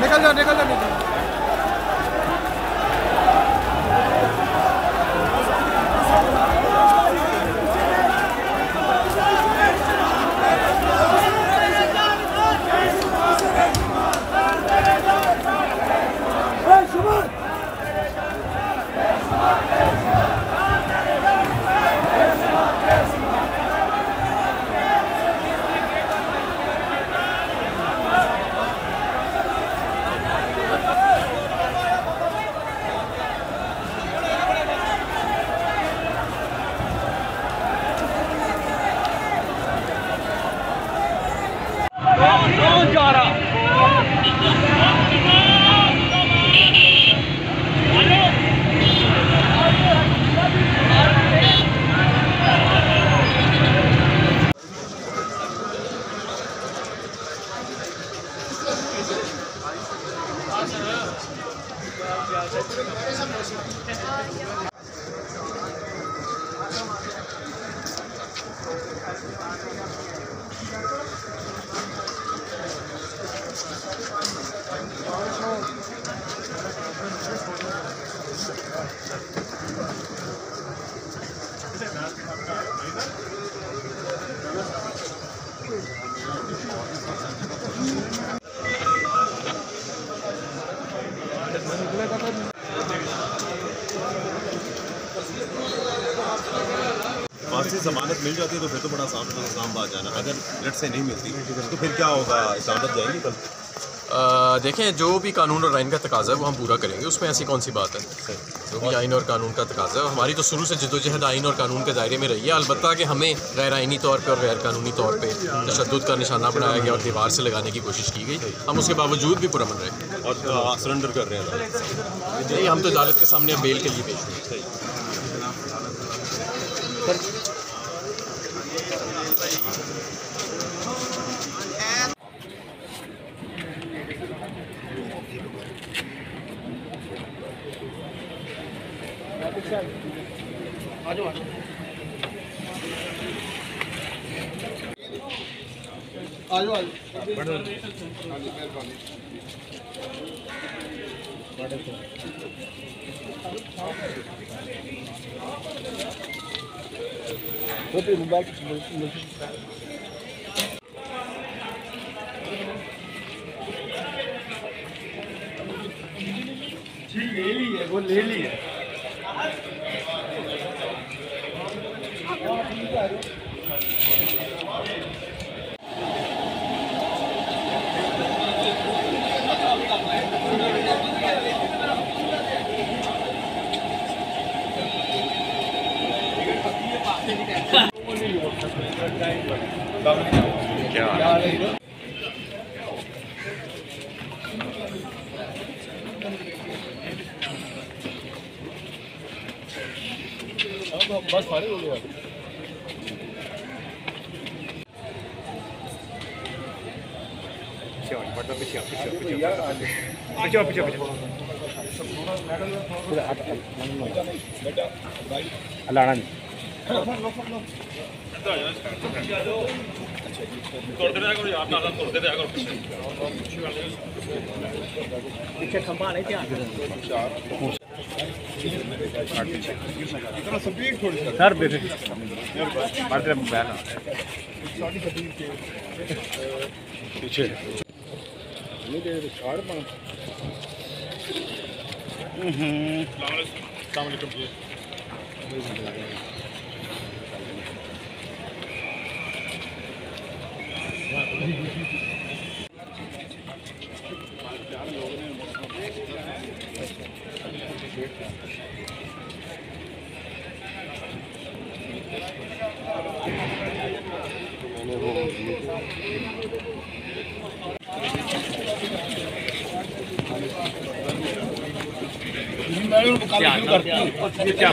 निकल जाओ निकल जाओ। कौन जा रहा? फांसी जमानत मिल जाती है तो फिर तो बड़ा आसान बात जाना। अगर लेट से नहीं मिलती तो फिर क्या होगा? इस्लामाबाद जाएंगे कल? देखें, जो भी कानून और आइन का तकाजा है वो हम पूरा करेंगे, उसमें ऐसी कौन सी बात है। जो भी आइन और कानून का तकाजा है, हमारी तो शुरू से जद्दोजहद आइन और कानून के दायरे में रही है। अलबत्ता कि हमें गैर आइनी तौर पे और गैर कानूनी तौर पे तशद्दुद का निशाना बनाया गया और दीवार से लगाने की कोशिश की गई। हम उसके बावजूद भी पुरअमन रहे और सरेंडर कर रहे हैं। जी, हम तो अदालत के सामने बेल के लिए पेश हुए। आजो ले ली है, वो ले ली है। बस फारिग हो गया। पीछे खंबा नहीं ध्यान इतना स्पीड थोड़ी सर पीछे क्या